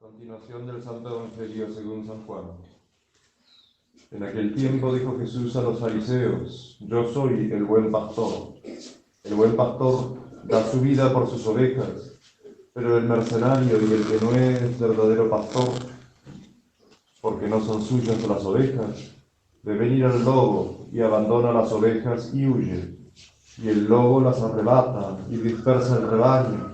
Continuación del Santo Evangelio según San Juan. En aquel tiempo dijo Jesús a los fariseos: Yo soy el buen pastor. El buen pastor da su vida por sus ovejas, pero el mercenario y el que no es verdadero pastor, porque no son suyas las ovejas, ve venir al lobo y abandona las ovejas y huye. Y el lobo las arrebata y dispersa el rebaño.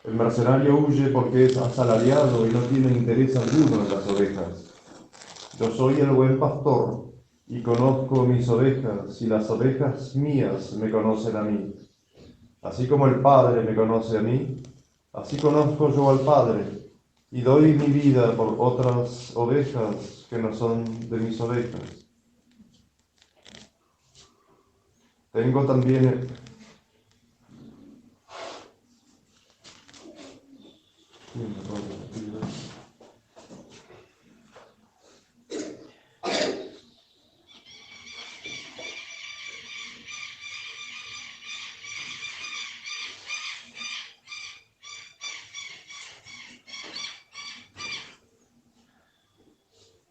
El mercenario huye porque es asalariado y no tiene interés alguno en las ovejas. Yo soy el buen pastor y conozco mis ovejas, y las ovejas mías me conocen a mí. Así como el Padre me conoce a mí, así conozco yo al Padre, y doy mi vida por otras ovejas que no son de mis ovejas. Tengo también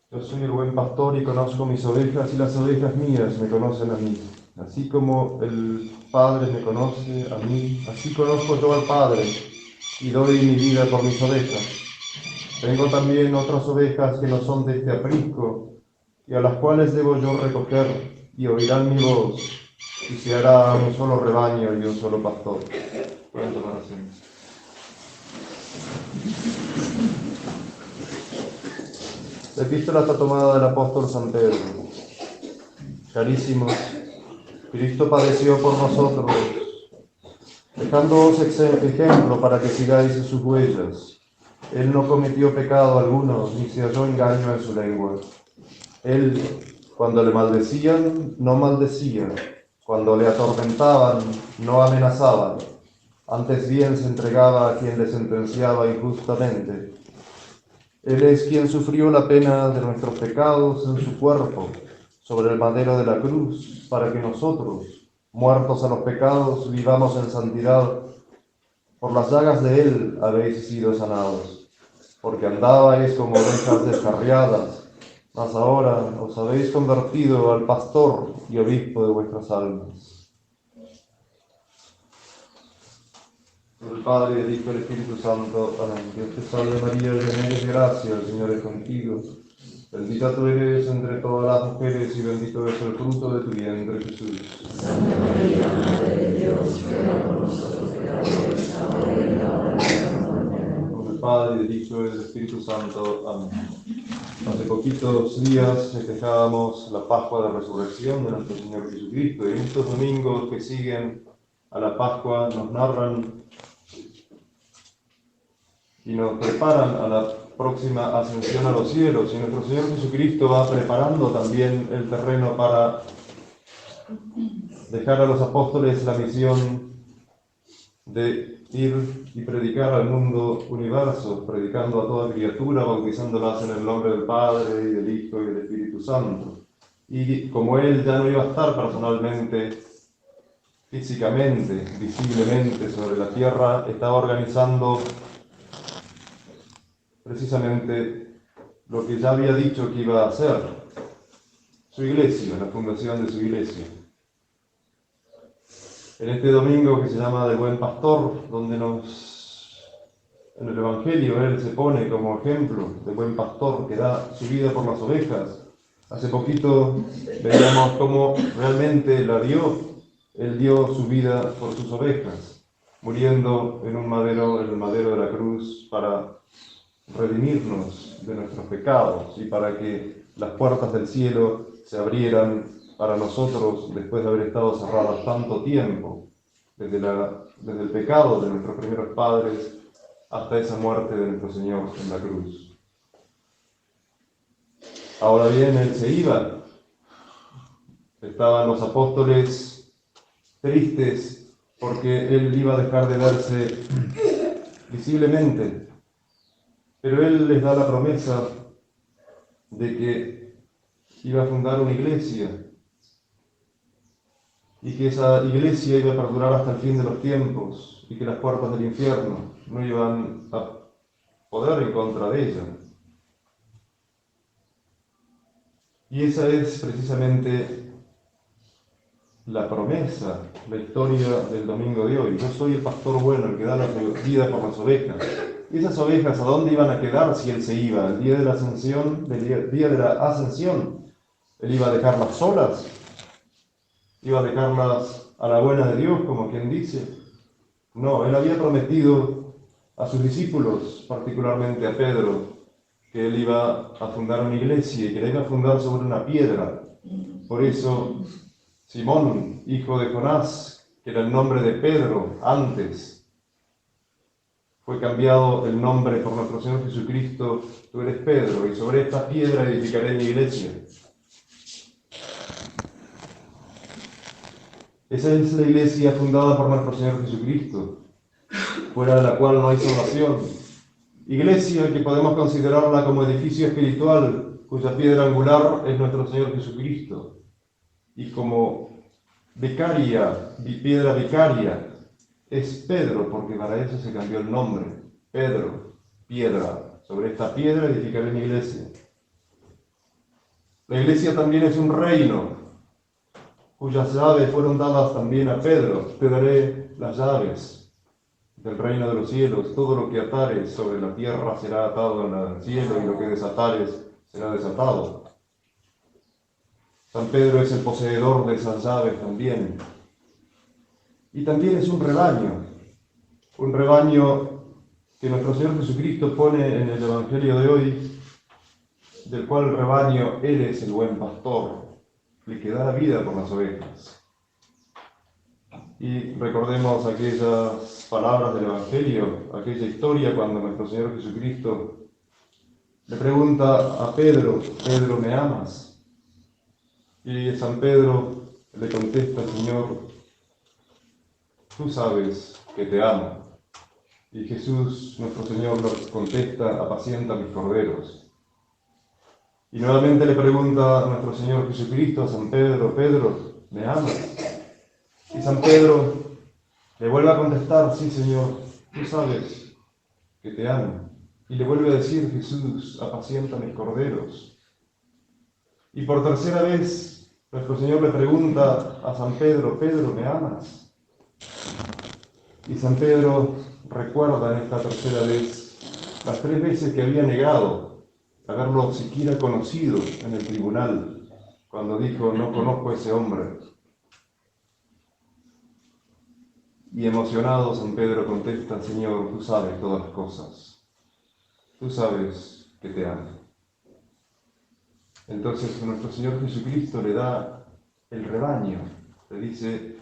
Yo soy el buen pastor y conozco mis ovejas, y las ovejas mías me conocen a mí. Así como el Padre me conoce a mí, así conozco yo al Padre, y doy mi vida por mis ovejas. Tengo también otras ovejas que no son de este aprisco, y a las cuales debo yo recoger, y oirán mi voz, y se hará un solo rebaño y un solo pastor. Pueden tomar asiento. La epístola está tomada del apóstol San Pedro. Carísimos, Cristo padeció por nosotros, dejándoos ejemplo para que sigáis sus huellas. Él no cometió pecado alguno, ni se halló engaño en su lengua. Él, cuando le maldecían, no maldecía; cuando le atormentaban, no amenazaba; antes bien se entregaba a quien le sentenciaba injustamente. Él es quien sufrió la pena de nuestros pecados en su cuerpo, sobre el madero de la cruz, para que nosotros, muertos a los pecados, vivamos en santidad. Por las llagas de Él habéis sido sanados, porque andabais como ovejas descarriadas, mas ahora os habéis convertido al pastor y obispo de vuestras almas. Por el Padre, el Hijo y el Espíritu Santo. Amén. Dios te salve María, llena eres de gracia, el Señor es contigo. Bendita tú eres entre todas las mujeres, y bendito es el fruto de tu vientre, Jesús. Santa María, Madre de Dios, ruega por nosotros pecadores, ahora y en la hora de nuestra muerte. Por el Padre, el Hijo y el Espíritu Santo. Amén. Hace poquitos días festejábamos la Pascua de Resurrección de nuestro Señor Jesucristo, y en estos domingos que siguen a la Pascua nos narran y nos preparan a la próxima ascensión a los cielos, y nuestro Señor Jesucristo va preparando también el terreno para dejar a los apóstoles la misión de ir y predicar al mundo universo, predicando a toda criatura, bautizándolas en el nombre del Padre, y del Hijo, y del Espíritu Santo. Y como Él ya no iba a estar personalmente, físicamente, visiblemente sobre la tierra, estaba organizando precisamente lo que ya había dicho que iba a hacer: su iglesia, la fundación de su iglesia. En este domingo que se llama del Buen Pastor, donde en el Evangelio Él se pone como ejemplo de buen pastor que da su vida por las ovejas. Hace poquito veíamos cómo realmente la dio. Él dio su vida por sus ovejas, muriendo en el madero de la cruz para redimirnos de nuestros pecados y para que las puertas del cielo se abrieran para nosotros después de haber estado cerradas tanto tiempo, desde el pecado de nuestros primeros padres hasta esa muerte de nuestro Señor en la cruz. Ahora bien, Él se iba. Estaban los apóstoles tristes porque Él iba a dejar de verse visiblemente, pero Él les da la promesa de que iba a fundar una iglesia, y que esa iglesia iba a perdurar hasta el fin de los tiempos, y que las puertas del infierno no iban a poder en contra de ella. Y esa es precisamente la promesa, la historia del domingo de hoy. Yo soy el pastor bueno, el que da la vida por las ovejas. ¿Y esas ovejas a dónde iban a quedar si él se iba? El día de la ascensión, él iba a dejarlas solas, iba a dejarlas a la buena de Dios, como quien dice. No, él había prometido a sus discípulos, particularmente a Pedro, que él iba a fundar una iglesia y que la iba a fundar sobre una piedra. Por eso, Simón, hijo de Jonás, que era el nombre de Pedro antes, fue cambiado el nombre por nuestro Señor Jesucristo. Tú eres Pedro, y sobre esta piedra edificaré mi iglesia. Esa es la iglesia fundada por nuestro Señor Jesucristo, fuera de la cual no hay salvación. Iglesia que podemos considerarla como edificio espiritual, cuya piedra angular es nuestro Señor Jesucristo. Y como piedra vicaria, es Pedro, porque para eso se cambió el nombre. Pedro, piedra. Sobre esta piedra edificaré mi iglesia. La iglesia también es un reino, cuyas llaves fueron dadas también a Pedro. Te daré las llaves del reino de los cielos. Todo lo que atares sobre la tierra será atado en el cielo, y lo que desatares será desatado. San Pedro es el poseedor de esas llaves también. Y también es un rebaño que nuestro Señor Jesucristo pone en el Evangelio de hoy, del cual el rebaño, Él es el buen pastor, el que da la vida por las ovejas. Y recordemos aquellas palabras del Evangelio, aquella historia cuando nuestro Señor Jesucristo le pregunta a Pedro: Pedro, ¿me amas? Y San Pedro le contesta: Señor, tú sabes que te amo. Y Jesús, nuestro Señor, le contesta: apacienta mis corderos. Y nuevamente le pregunta a nuestro Señor Jesucristo a San Pedro: Pedro, ¿me amas? Y San Pedro le vuelve a contestar: sí, Señor, tú sabes que te amo. Y le vuelve a decir Jesús: apacienta mis corderos. Y por tercera vez, nuestro Señor le pregunta a San Pedro: Pedro, ¿me amas? Y San Pedro recuerda en esta tercera vez las 3 veces que había negado haberlo siquiera conocido en el tribunal, cuando dijo: no conozco a ese hombre. Y emocionado, San Pedro contesta: Señor, tú sabes todas las cosas. Tú sabes que te amo. Entonces nuestro Señor Jesucristo le da el rebaño. Le dice: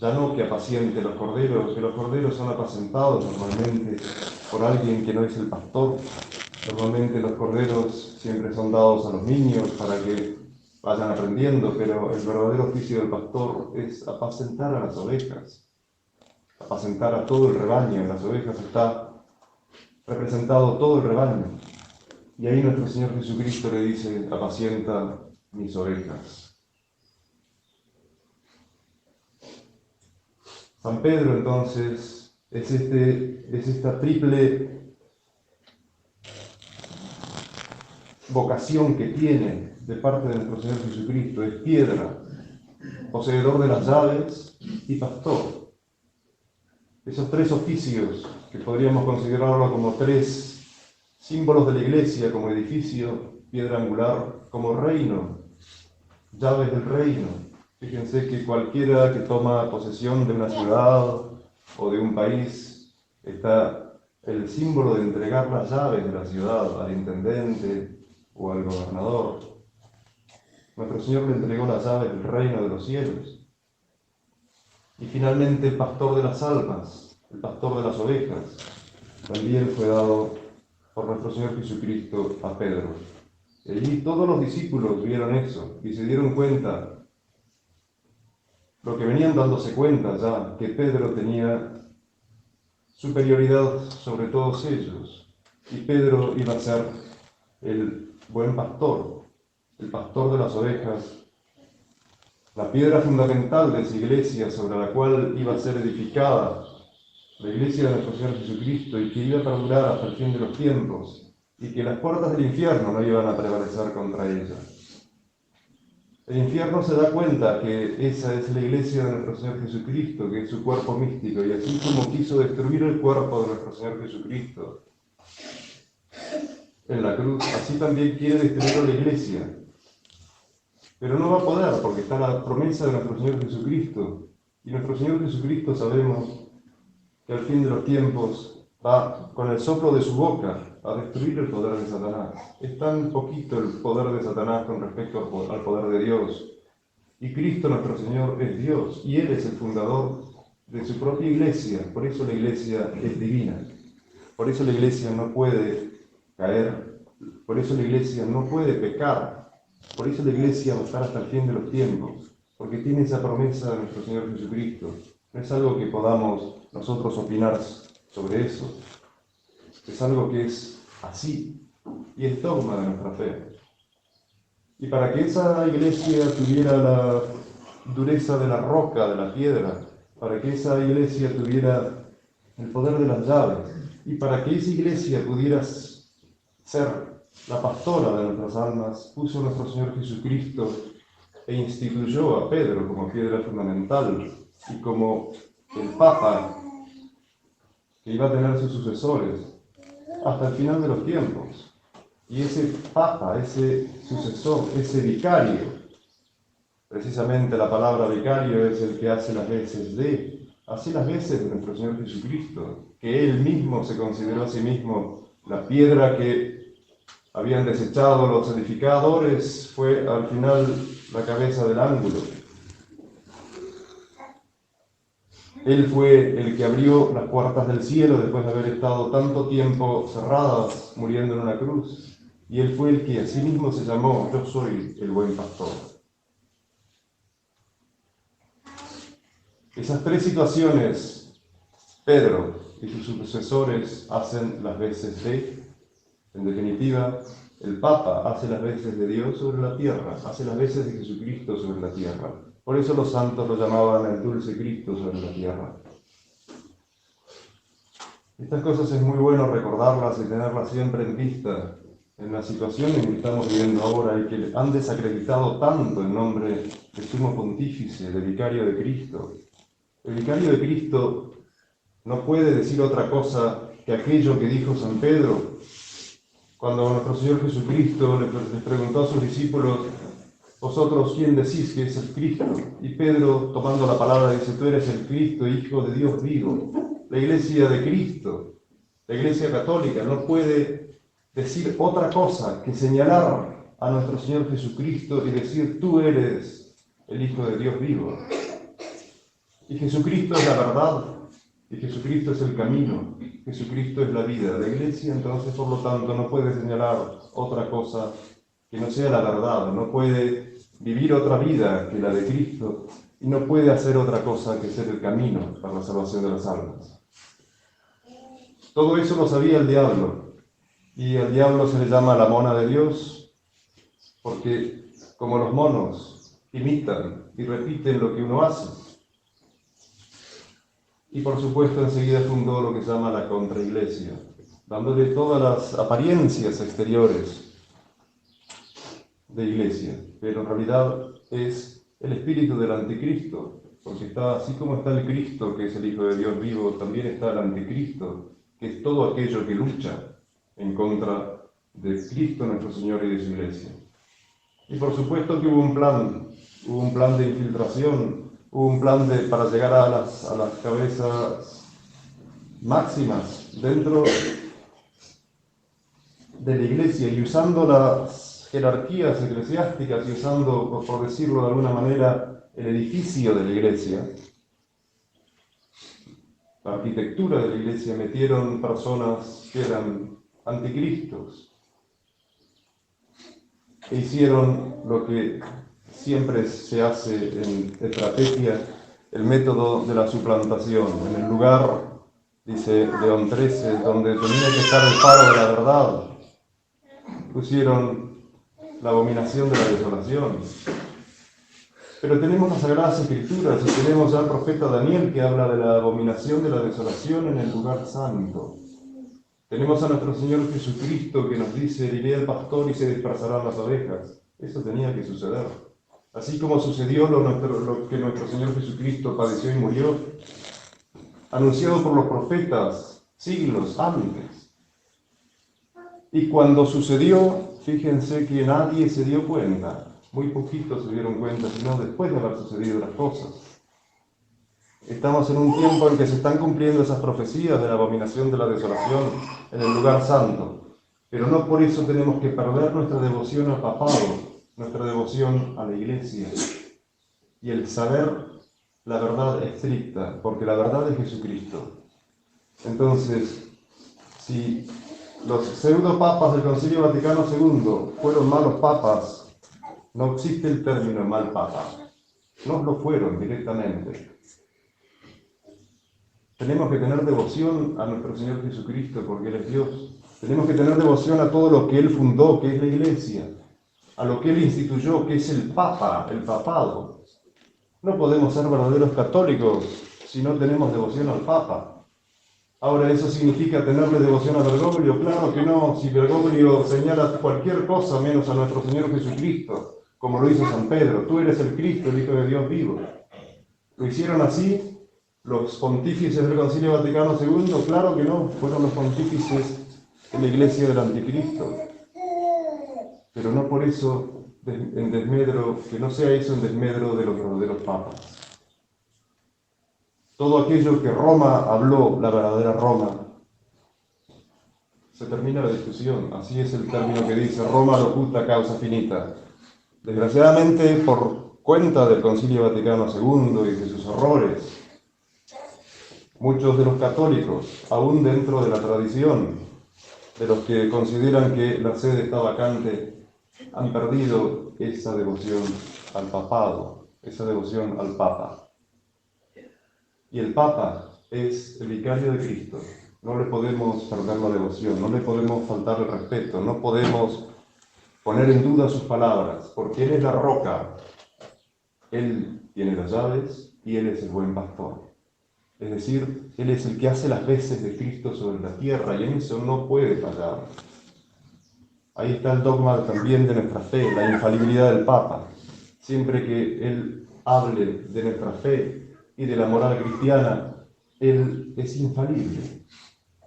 ya no que apaciente los corderos, que los corderos son apacentados normalmente por alguien que no es el pastor. Normalmente los corderos siempre son dados a los niños para que vayan aprendiendo, pero el verdadero oficio del pastor es apacentar a las ovejas, apacentar a todo el rebaño. En las ovejas está representado todo el rebaño. Y ahí nuestro Señor Jesucristo le dice: apacienta mis ovejas. San Pedro, entonces, es esta triple vocación que tiene de parte de nuestro Señor Jesucristo. Es piedra, poseedor de las llaves y pastor. Esos 3 oficios que podríamos considerarlo como 3 símbolos de la iglesia: como edificio, piedra angular; como reino, llaves del reino. Fíjense que cualquiera que toma posesión de una ciudad o de un país, está el símbolo de entregar las llaves de la ciudad al intendente o al gobernador. Nuestro Señor le entregó las llaves del reino de los cielos. Y finalmente el pastor de las almas, el pastor de las ovejas, también fue dado por nuestro Señor Jesucristo a Pedro. Y todos los discípulos vieron eso y se dieron cuenta, lo que venían dándose cuenta ya, que Pedro tenía superioridad sobre todos ellos. Y Pedro iba a ser el buen pastor, el pastor de las ovejas, la piedra fundamental de esa iglesia sobre la cual iba a ser edificada la iglesia de nuestro Señor Jesucristo, y que iba a perdurar hasta el fin de los tiempos, y que las puertas del infierno no iban a prevalecer contra ella. El infierno se da cuenta que esa es la iglesia de nuestro Señor Jesucristo, que es su cuerpo místico, y así como quiso destruir el cuerpo de nuestro Señor Jesucristo en la cruz, así también quiere destruir a la iglesia. Pero no va a poder, porque está la promesa de nuestro Señor Jesucristo. Y nuestro Señor Jesucristo sabemos que al fin de los tiempos va, con el soplo de su boca, a destruir el poder de Satanás. Es tan poquito el poder de Satanás con respecto al poder de Dios. Y Cristo nuestro Señor es Dios, y Él es el fundador de su propia iglesia. Por eso la iglesia es divina. Por eso la iglesia no puede caer. Por eso la iglesia no puede pecar. Por eso la iglesia va a estar hasta el fin de los tiempos. Porque tiene esa promesa de nuestro Señor Jesucristo. No es algo que podamos nosotros opinar sobre eso. Es algo que es así, y es dogma de nuestra fe. Y para que esa iglesia tuviera la dureza de la roca, de la piedra, para que esa iglesia tuviera el poder de las llaves, y para que esa iglesia pudiera ser la pastora de nuestras almas, puso nuestro Señor Jesucristo e instituyó a Pedro como piedra fundamental y como el Papa que iba a tener sus sucesores hasta el final de los tiempos. Y ese Papa, ese sucesor, ese vicario, precisamente la palabra vicario es el que hace las veces de nuestro Señor Jesucristo, que Él mismo se consideró a sí mismo la piedra que habían desechado los edificadores, fue al final la cabeza del ángulo. Él fue el que abrió las puertas del cielo después de haber estado tanto tiempo cerradas, muriendo en una cruz. Y Él fue el que a sí mismo se llamó: yo soy el buen pastor. Esas tres situaciones, Pedro y sus sucesores hacen las veces de, en definitiva, el Papa hace las veces de Dios sobre la tierra, hace las veces de Jesucristo sobre la tierra. Por eso los santos lo llamaban el dulce Cristo sobre la tierra. Estas cosas es muy bueno recordarlas y tenerlas siempre en vista en la situación en que estamos viviendo ahora y que han desacreditado tanto el nombre de sumo pontífice, de vicario de Cristo. El vicario de Cristo no puede decir otra cosa que aquello que dijo San Pedro cuando nuestro Señor Jesucristo les preguntó a sus discípulos: ¿vosotros quién decís que es el Cristo? Y Pedro, tomando la palabra, dice: tú eres el Cristo, Hijo de Dios vivo. La iglesia de Cristo, la iglesia católica, no puede decir otra cosa que señalar a nuestro Señor Jesucristo y decir: tú eres el Hijo de Dios vivo. Y Jesucristo es la verdad, y Jesucristo es el camino, Jesucristo es la vida. La iglesia, entonces, por lo tanto, no puede señalar otra cosa que no sea la verdad, no puede vivir otra vida que la de Cristo, y no puede hacer otra cosa que ser el camino para la salvación de las almas. Todo eso lo sabía el diablo, y al diablo se le llama la mona de Dios, porque como los monos imitan y repiten lo que uno hace. Y por supuesto enseguida fundó lo que se llama la contraiglesia, dándole todas las apariencias exteriores de iglesia, pero en realidad es el espíritu del anticristo, porque está, así como está el Cristo, que es el Hijo de Dios vivo, también está el anticristo, que es todo aquello que lucha en contra de Cristo nuestro Señor y de su iglesia. Y por supuesto que hubo un plan de infiltración, hubo un plan para llegar a las cabezas máximas dentro de la iglesia, y usando las jerarquías eclesiásticas y usando, por decirlo de alguna manera, el edificio de la iglesia, la arquitectura de la iglesia, metieron personas que eran anticristos e hicieron lo que siempre se hace en estrategia, el método de la suplantación. En el lugar, dice León XIII, donde tenía que estar el faro de la verdad, pusieron la abominación de la desolación. Pero tenemos las Sagradas Escrituras y tenemos al profeta Daniel que habla de la abominación de la desolación en el lugar santo. Tenemos a nuestro Señor Jesucristo que nos dice: iré al pastor y se dispersarán las ovejas. Eso tenía que suceder. Así como sucedió lo que nuestro Señor Jesucristo padeció y murió, anunciado por los profetas siglos antes. Y cuando sucedió, fíjense que nadie se dio cuenta. Muy poquitos se dieron cuenta, sino después de haber sucedido las cosas. Estamos en un tiempo en que se están cumpliendo esas profecías de la abominación de la desolación en el lugar santo. Pero no por eso tenemos que perder nuestra devoción al papado, nuestra devoción a la Iglesia y el saber la verdad estricta, porque la verdad es Jesucristo. Entonces, si los pseudopapas del Concilio Vaticano II fueron malos papas, no existe el término mal papa. No lo fueron directamente. Tenemos que tener devoción a nuestro Señor Jesucristo porque Él es Dios. Tenemos que tener devoción a todo lo que Él fundó, que es la Iglesia, a lo que Él instituyó, que es el Papa, el papado. No podemos ser verdaderos católicos si no tenemos devoción al Papa. Ahora, ¿eso significa tenerle devoción a Bergoglio? Claro que no. Si Bergoglio señala cualquier cosa menos a nuestro Señor Jesucristo, como lo hizo San Pedro: tú eres el Cristo, el Hijo de Dios vivo. Lo hicieron así los pontífices del Concilio Vaticano II. Claro que no, fueron los pontífices de la Iglesia del Anticristo. Pero no por eso en desmedro, que no sea eso en desmedro de los verdaderos papas. Todo aquello que Roma habló, la verdadera Roma, se termina la discusión. Así es el término que dice: Roma locuta causa finita. Desgraciadamente, por cuenta del Concilio Vaticano II y de sus horrores, muchos de los católicos, aún dentro de la tradición, de los que consideran que la sede está vacante, han perdido esa devoción al papado, esa devoción al Papa. Y el Papa es el vicario de Cristo. No le podemos perder la devoción, no le podemos faltar el respeto, no podemos poner en duda sus palabras, porque Él es la roca, Él tiene las llaves y Él es el buen pastor. Es decir, Él es el que hace las veces de Cristo sobre la tierra y en eso no puede fallar. Ahí está el dogma también de nuestra fe, la infalibilidad del Papa. Siempre que Él hable de nuestra fe y de la moral cristiana, Él es infalible.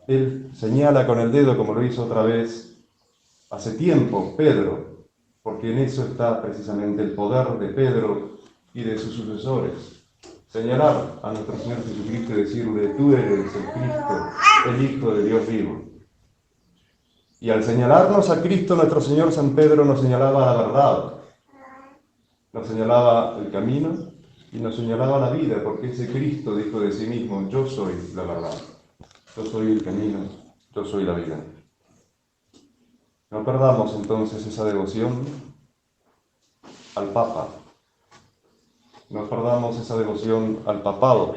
Él señala con el dedo, como lo hizo otra vez hace tiempo Pedro, porque en eso está precisamente el poder de Pedro y de sus sucesores. Señalar a nuestro Señor Jesucristo y decirle: tú eres el Cristo, el Hijo de Dios vivo. Y al señalarnos a Cristo, nuestro Señor San Pedro nos señalaba la verdad, nos señalaba el camino y nos señalaba la vida, porque ese Cristo dijo de sí mismo: yo soy la verdad, yo soy el camino, yo soy la vida. No perdamos entonces esa devoción al Papa. No perdamos esa devoción al papado,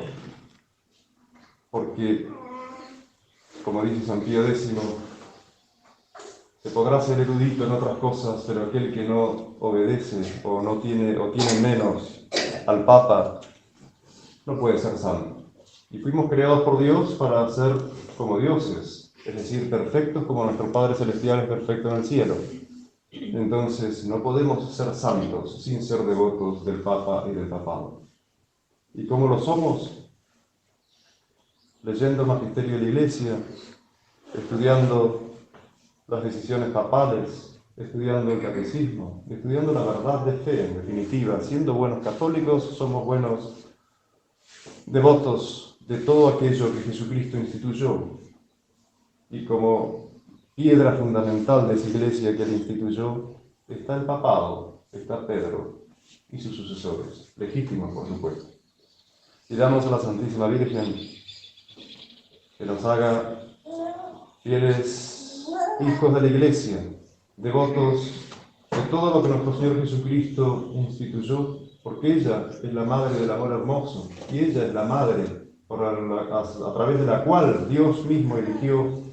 porque, como dice San Pío X, se podrá ser erudito en otras cosas, pero aquel que no obedece o tiene menos al Papa no puede ser santo. Y fuimos creados por Dios para ser como dioses, es decir, perfectos como nuestro Padre Celestial es perfecto en el cielo. Entonces, no podemos ser santos sin ser devotos del Papa y del papado. ¿Y cómo lo somos? Leyendo el magisterio de la Iglesia, estudiando las decisiones papales, estudiando el catecismo, estudiando la verdad de fe, en definitiva. Siendo buenos católicos, somos buenos devotos de todo aquello que Jesucristo instituyó. Y como piedra fundamental de esa Iglesia que Él instituyó, está el papado, está Pedro y sus sucesores, legítimos por supuesto. Pidamos a la Santísima Virgen que nos haga fieles hijos de la Iglesia, devotos de todo lo que nuestro Señor Jesucristo instituyó, porque ella es la madre del amor hermoso y ella es la madre a través de la cual Dios mismo eligió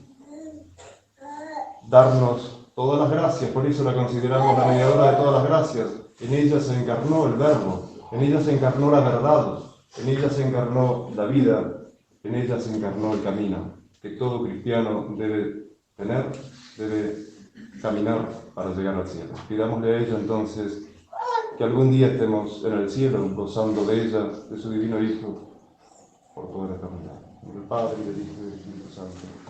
darnos todas las gracias. Por eso la consideramos la mediadora de todas las gracias. En ella se encarnó el Verbo, En ella se encarnó la verdad, en ella se encarnó la vida, en ella se encarnó el camino que todo cristiano debe tener, debe caminar para llegar al cielo. Pidámosle a ella entonces que algún día estemos en el cielo gozando de ella, de su divino Hijo, por toda la eternidad. En el Padre, y del Hijo y del Espíritu Santo.